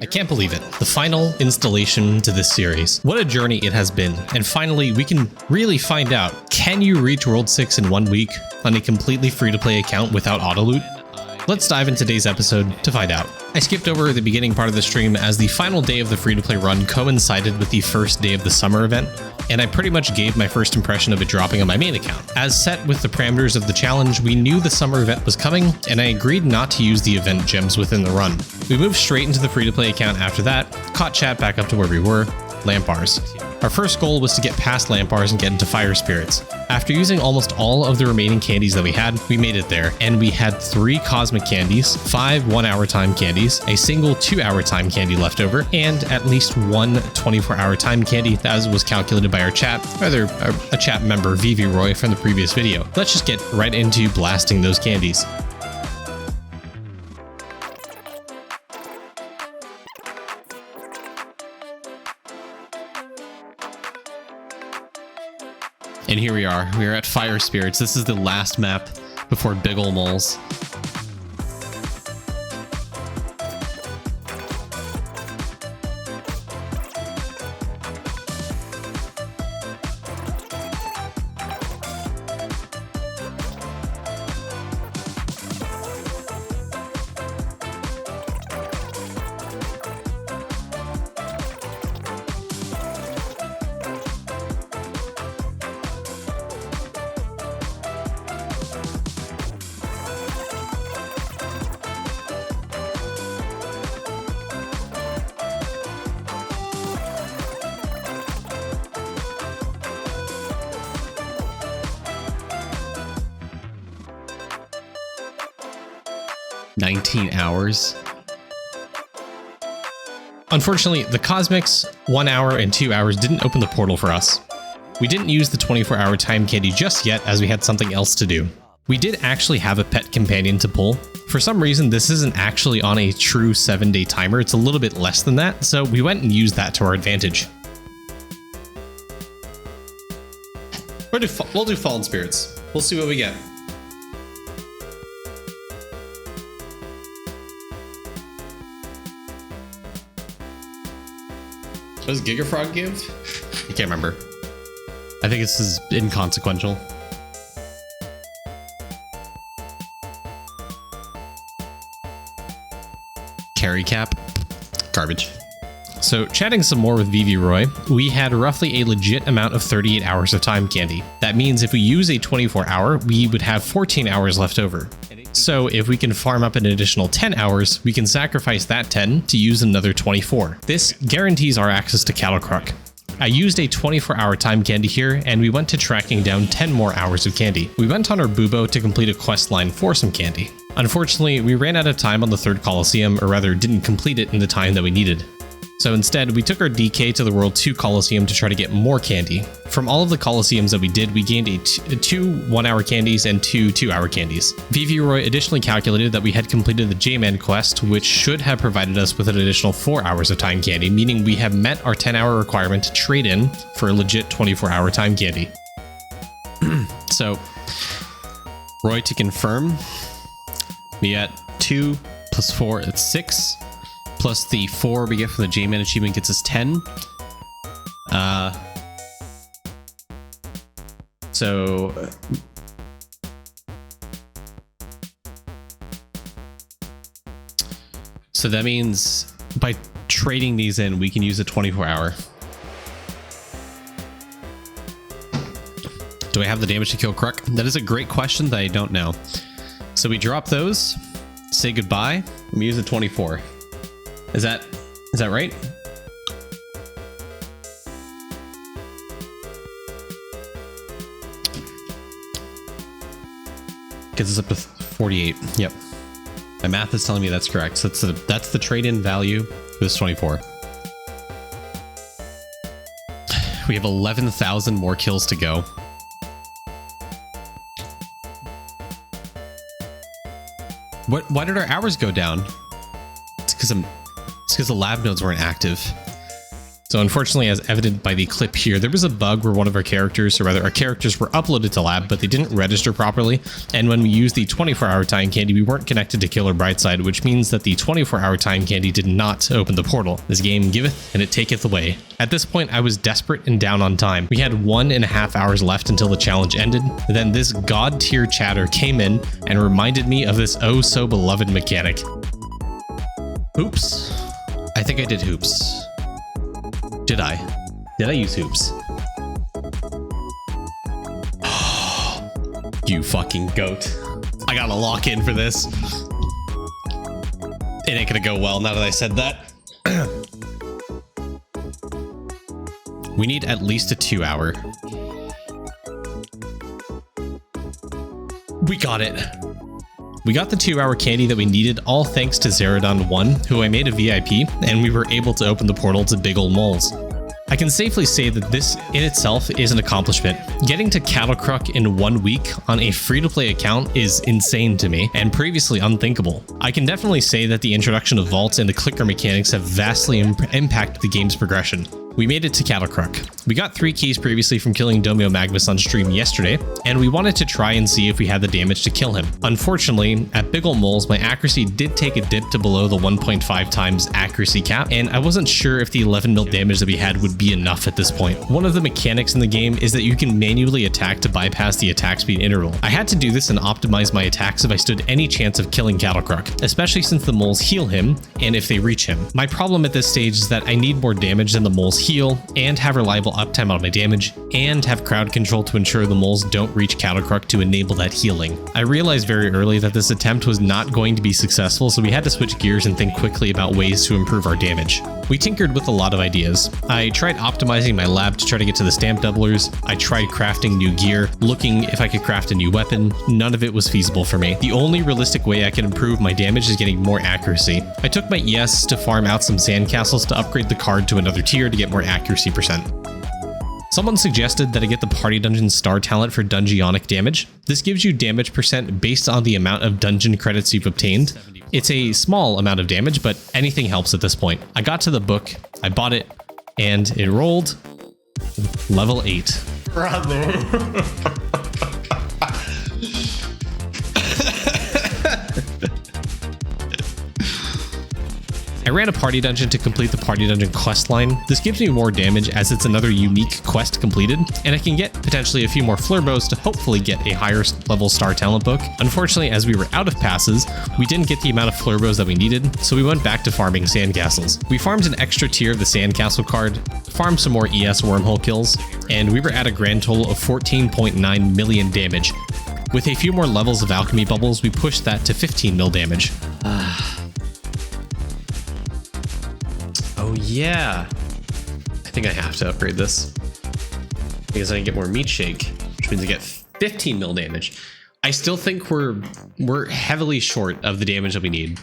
I can't believe it. The final installation to this series. What a journey it has been. And finally, we can really find out, can you reach World 6 in 1 week on a completely free-to-play account without auto loot? Let's dive into today's episode to find out. I skipped over the beginning part of the stream as the final day of the free-to-play run coincided with the first day of the summer event, and I pretty much gave my first impression of it dropping on my main account. As set with the parameters of the challenge, we knew the summer event was coming, and I agreed not to use the event gems within the run. We moved straight into the free-to-play account after that, caught chat back up to where we were, lamp bars. Our first goal was to get past lamp bars and get into fire spirits. After using almost all of the remaining candies that we had, we made it there, and we had 3 cosmic candies, 5 1-hour time candies, a single 2-hour time candy left over, and at least 1 24-hour time candy that was calculated by our chat, rather a chat member, Vivi Roy, from the previous video. Let's just get right into blasting those candies. And here we are at Fire Spirits. This is the last map before Big Ol' Moles. $19 hours. Unfortunately, the Cosmics 1 hour and 2 hours didn't open the portal for us. We didn't use the 24-hour time candy just yet as we had something else to do. We did actually have a pet companion to pull. For some reason, this isn't actually on a true 7-day timer. It's a little bit less than that, so we went and used that to our advantage. We'll do Fallen Spirits. We'll see what we get. What does Gigafrog give? I can't remember. I think this is inconsequential. Carry cap. Garbage. So, chatting some more with Vivi Roy, we had roughly a legit amount of 38 hours of time candy. That means if we use a 24-hour, we would have 14 hours left over. So if we can farm up an additional 10 hours, we can sacrifice that 10 to use another 24. This guarantees our access to Cattle Croc. I used a 24-hour time candy here, and we went to tracking down 10 more hours of candy. We went on our Bubo to complete a quest line for some candy. Unfortunately, we ran out of time on the 3rd Coliseum, or rather didn't complete it in the time that we needed. So instead, we took our DK to the World 2 Coliseum to try to get more candy. From all of the Coliseums that we did, we gained 2 1-hour candies and 2 2-hour candies. Vivi Roy additionally calculated that we had completed the J-Man quest, which should have provided us with an additional 4 hours of time candy, meaning we have met our 10-hour requirement to trade in for a legit 24-hour time candy. So, Roy, to confirm, we got 2 plus 4, it's 6. Plus the 4 we get from the J-Man achievement gets us 10. So that means by trading these in, we can use a 24-hour. Do I have the damage to kill Kruk? That is a great question that I don't know. So we drop those, say goodbye, and we use a 24. Is that right? Gets us up to 48. Yep. My math is telling me that's correct. So that's the trade-in value for this 24. We have 11,000 more kills to go. Why did our hours go down? It's because the lab nodes weren't active. So unfortunately, as evident by the clip here, there was a bug where one of our characters, or rather our characters, were uploaded to lab, but they didn't register properly. And when we used the 24-hour time candy, we weren't connected to Killer Brightside, which means that the 24-hour time candy did not open the portal. This game giveth and it taketh away. At this point, I was desperate and down on time. We had 1.5 hours left until the challenge ended. Then this god tier chatter came in and reminded me of this oh so beloved mechanic. Hoops? I think I did hoops. Did I? Did I use hoops? You fucking goat. I gotta lock in for this. It ain't gonna go well now that I said that. We need at least a 2-hour. We got it. We got the 2-hour candy that we needed, all thanks to Zerodon1, who I made a VIP, and we were able to open the portal to Big Ol' Moles. I can safely say that this in itself is an accomplishment. Getting to Cattle Cruck in 1 week on a free-to-play account is insane to me, and previously unthinkable. I can definitely say that the introduction of vaults and the clicker mechanics have vastly impacted the game's progression. We made it to Cattle Cruck. We got 3 keys previously from killing Domio Magnus on stream yesterday, and we wanted to try and see if we had the damage to kill him. Unfortunately, at Big Ol' Moles, my accuracy did take a dip to below the 1.5 times accuracy cap, and I wasn't sure if the 11 mil damage that we had would be enough at this point. One of the mechanics in the game is that you can manually attack to bypass the attack speed interval. I had to do this and optimize my attacks if I stood any chance of killing Cattle Cruck, especially since the moles heal him and if they reach him. My problem at this stage is that I need more damage than the moles heal, and have reliable uptime on my damage, and have crowd control to ensure the moles don't reach Cattle Cruck to enable that healing. I realized very early that this attempt was not going to be successful, so we had to switch gears and think quickly about ways to improve our damage. We tinkered with a lot of ideas. I tried optimizing my lab to try to get to the stamp doublers. I tried crafting new gear, looking if I could craft a new weapon. None of it was feasible for me. The only realistic way I could improve my damage is getting more accuracy. I took my ES to farm out some sandcastles to upgrade the card to another tier to get more accuracy percent. Someone suggested that I get the Party Dungeon star talent for Dungeonic damage. This gives you damage percent based on the amount of dungeon credits you've obtained. It's a small amount of damage, but anything helps at this point. I got to the book, I bought it, and it rolled level 8. Brother. I ran a party dungeon to complete the party dungeon quest line. This gives me more damage as it's another unique quest completed, and I can get potentially a few more flurbos to hopefully get a higher level star talent book. Unfortunately, as we were out of passes, we didn't get the amount of flurbos that we needed, so we went back to farming sandcastles. We farmed an extra tier of the sandcastle card, farmed some more ES wormhole kills, and we were at a grand total of 14.9 million damage. With a few more levels of alchemy bubbles, we pushed that to 15 mil damage. Oh yeah, I think I have to upgrade this because I can get more meat shake, which means I get 15 mil damage. I still think we're heavily short of the damage that we need,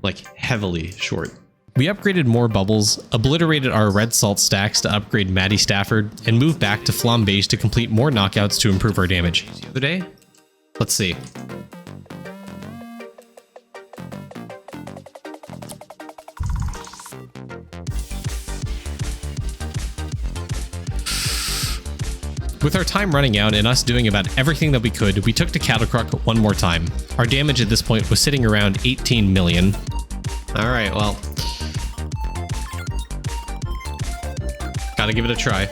like heavily short. We upgraded more bubbles, obliterated our red salt stacks to upgrade Maddie Stafford, and moved back to flambeige to complete more knockouts to improve our damage. The other day, let's see. With our time running out and us doing about everything that we could, we took to Cattle Cruck one more time. Our damage at this point was sitting around 18 million. Alright, well. Gotta give it a try.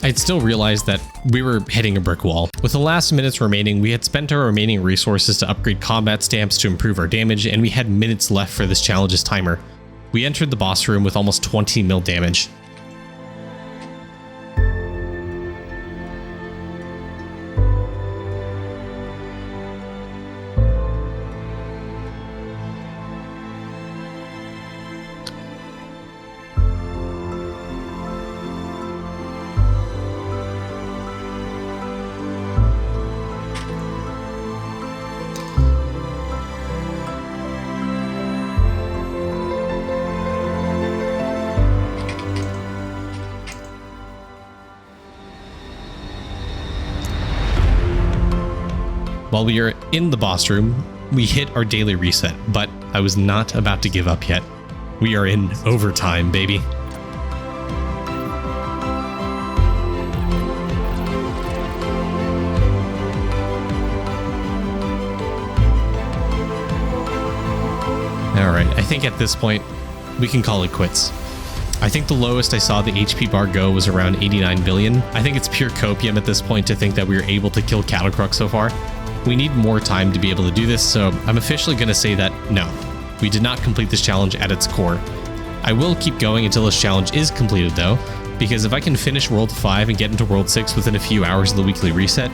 I'd still realized that we were hitting a brick wall. With the last minutes remaining, we had spent our remaining resources to upgrade combat stamps to improve our damage, and we had minutes left for this challenge's timer. We entered the boss room with almost 20 mil damage. While we are in the boss room, we hit our daily reset, but I was not about to give up yet. We are in overtime, baby. Alright, I think at this point, we can call it quits. I think the lowest I saw the HP bar go was around 89 billion. I think it's pure copium at this point to think that we were able to kill Cattlecrux so far. We need more time to be able to do this, so I'm officially going to say that no, we did not complete this challenge at its core. I will keep going until this challenge is completed though, because if I can finish World 5 and get into World 6 within a few hours of the weekly reset,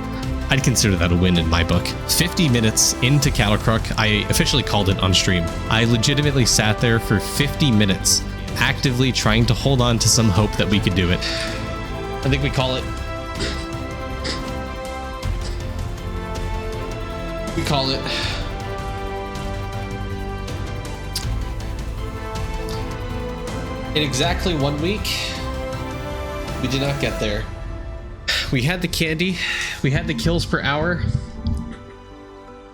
I'd consider that a win in my book. 50 minutes into Cattlecrux, I officially called it on stream. I legitimately sat there for 50 minutes, actively trying to hold on to some hope that we could do it. I think we call it... We call it... In exactly 1 week, we did not get there. We had the candy, we had the kills per hour,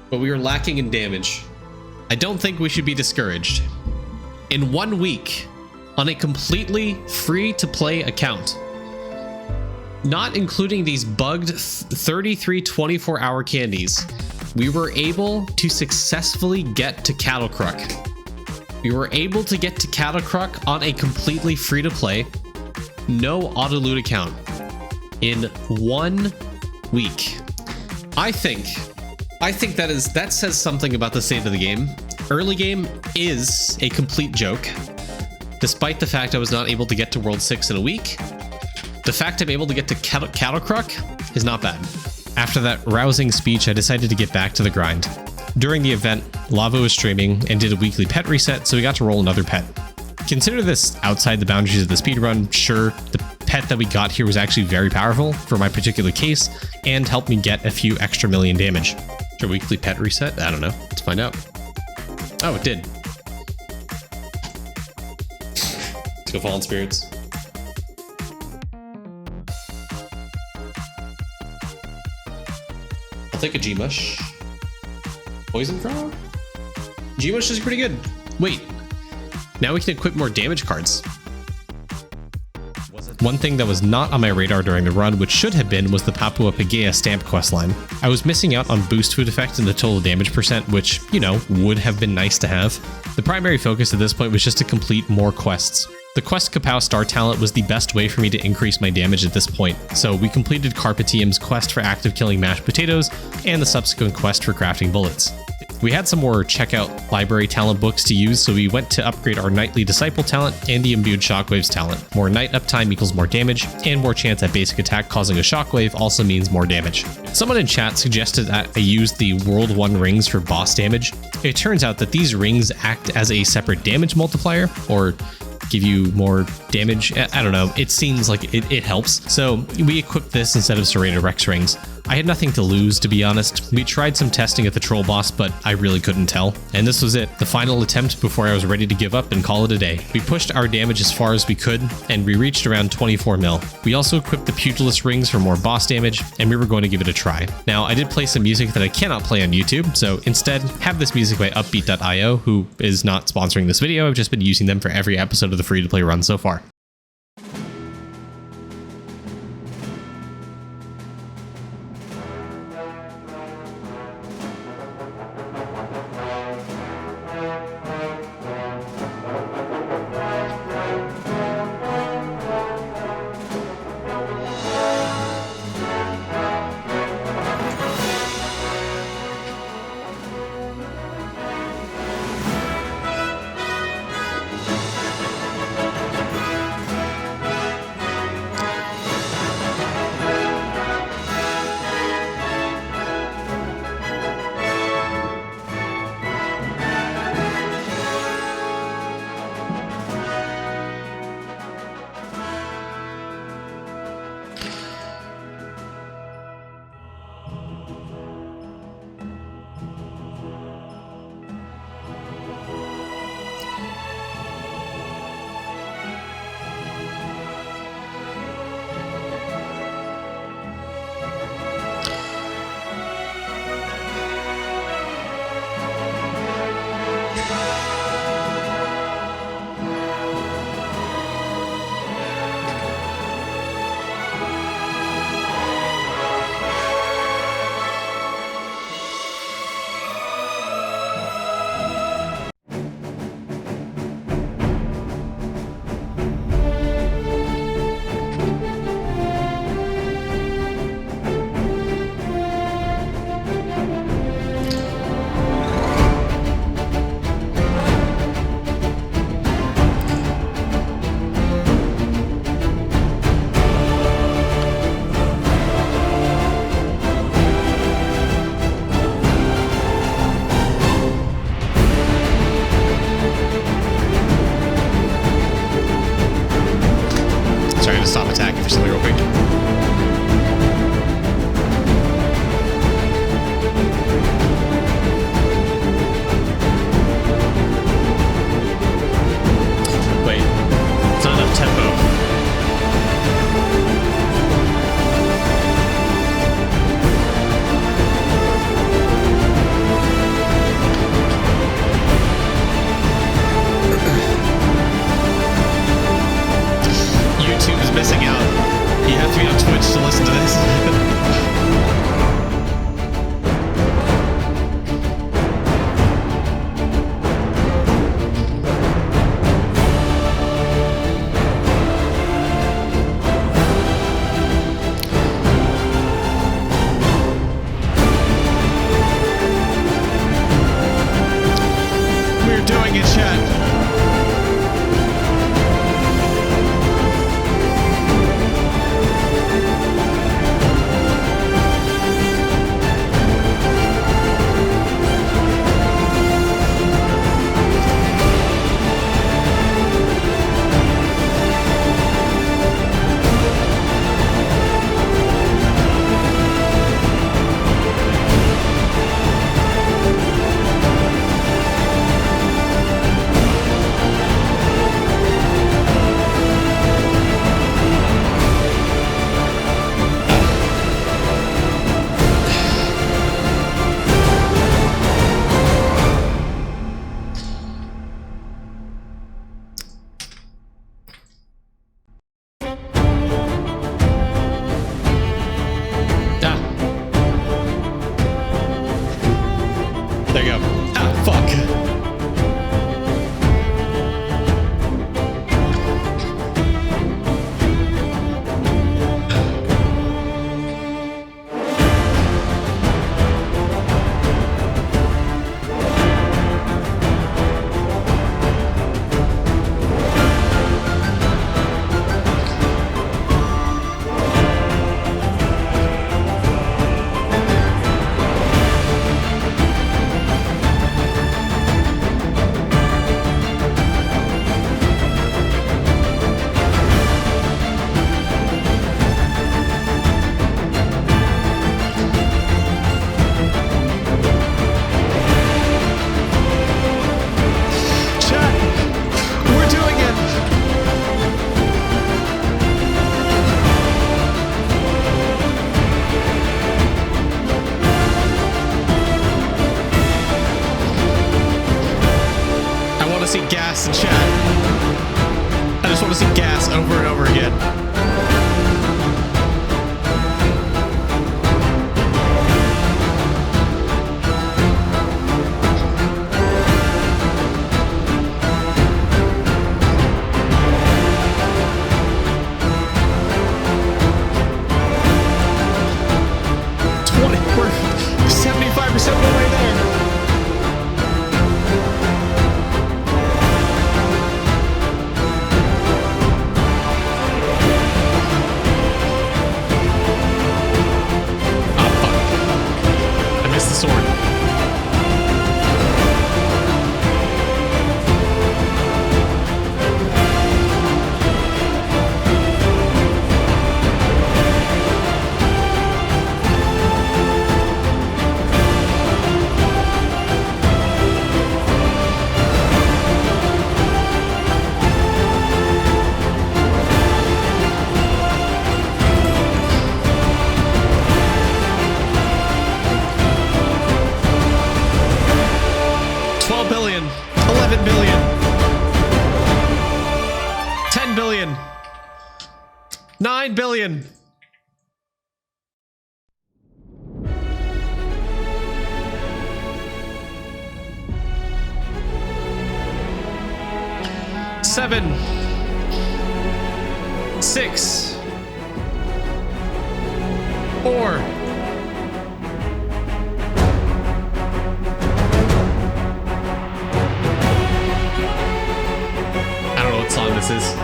but we were lacking in damage. I don't think we should be discouraged. In 1 week, on a completely free-to-play account, not including these bugged 33 24-hour candies, we were able to successfully get to Cattlecrux. We were able to get to Cattlecrux on a completely free-to-play, no auto-loot account in 1 week. I think that says something about the state of the game. Early game is a complete joke. Despite the fact I was not able to get to World 6 in a week, the fact I'm able to get to Cattlecrux is not bad. After that rousing speech, I decided to get back to the grind. During the event, Lava was streaming and did a weekly pet reset, so we got to roll another pet. Consider this outside the boundaries of the speedrun. Sure, the pet that we got here was actually very powerful for my particular case and helped me get a few extra million damage. Sure, weekly pet reset? I don't know. Let's find out. Oh, it did. Let's go Fallen Spirits. I'll take a G-Mush. Poison Frog? G-Mush is pretty good. Wait, now we can equip more damage cards. One thing that was not on my radar during the run, which should have been, was the Papua Pagea stamp questline. I was missing out on boost food effect and the total damage percent, which, you know, would have been nice to have. The primary focus at this point was just to complete more quests. The Quest Kapow Star Talent was the best way for me to increase my damage at this point, so we completed Carpetium's quest for active killing mashed potatoes and the subsequent quest for crafting bullets. We had some more checkout library talent books to use, so we went to upgrade our Knightly Disciple talent and the Imbued Shockwaves talent. More Knight uptime equals more damage, and more chance at basic attack causing a shockwave also means more damage. Someone in chat suggested that I use the World 1 rings for boss damage. It turns out that these rings act as a separate damage multiplier, or give you more damage. I don't know. It seems like it helps. So we equipped this instead of Serrated Rex rings. I had nothing to lose, to be honest. We tried some testing at the troll boss, but I really couldn't tell. And this was it, the final attempt before I was ready to give up and call it a day. We pushed our damage as far as we could, and we reached around 24 mil. We also equipped the Pugilist rings for more boss damage, and we were going to give it a try. Now, I did play some music that I cannot play on YouTube, so instead, have this music by Upbeat.io, who is not sponsoring this video. I've just been using them for every episode of the free-to-play run so far. Sorry, to stop attacking for something real quick. Wait, it's not enough tempo. YouTube is missing out. You have to be on Twitch to listen to this. We're doing it, chat. There you go. Ah, fuck. See gas in chat. I just want to see gas over and over again. We're 75% of the way there. Sword. Billion, 11 billion, 10 billion, 9 billion. Seven, 6, 4. What song this is.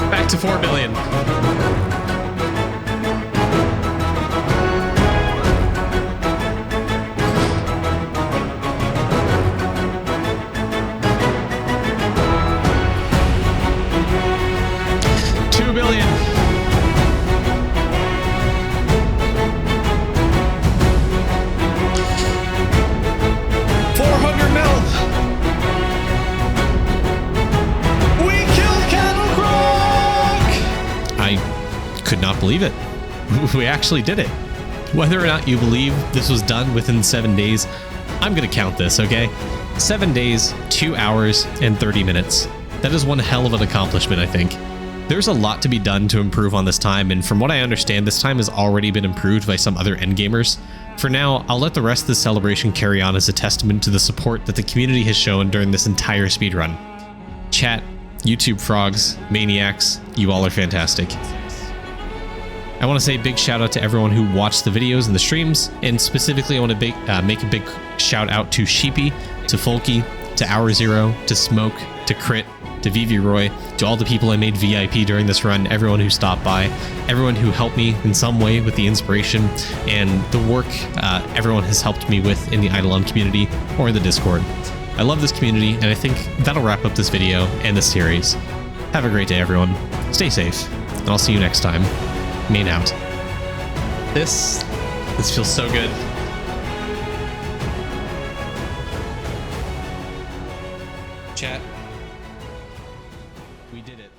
Back to 4 billion. I could not believe it. We actually did it. Whether or not you believe this was done within 7 days, I'm going to count this, okay? 7 days, 2 hours, and 30 minutes. That is one hell of an accomplishment, I think. There's a lot to be done to improve on this time, and from what I understand, this time has already been improved by some other endgamers. For now, I'll let the rest of the celebration carry on as a testament to the support that the community has shown during this entire speedrun. Chat, YouTube frogs, maniacs, you all are fantastic. I want to say a big shout out to everyone who watched the videos and the streams, and specifically I want to make a big shout out to Sheepy, to Folky, to Hour Zero, to Smoke, to Crit, to Vivi Roy, to all the people I made VIP during this run, everyone who stopped by, everyone who helped me in some way with the inspiration and the work everyone has helped me with in the Idleon community or in the Discord. I love this community, and I think that'll wrap up this video and this series. Have a great day, everyone. Stay safe, and I'll see you next time. Main out. This feels so good. Chat. We did it.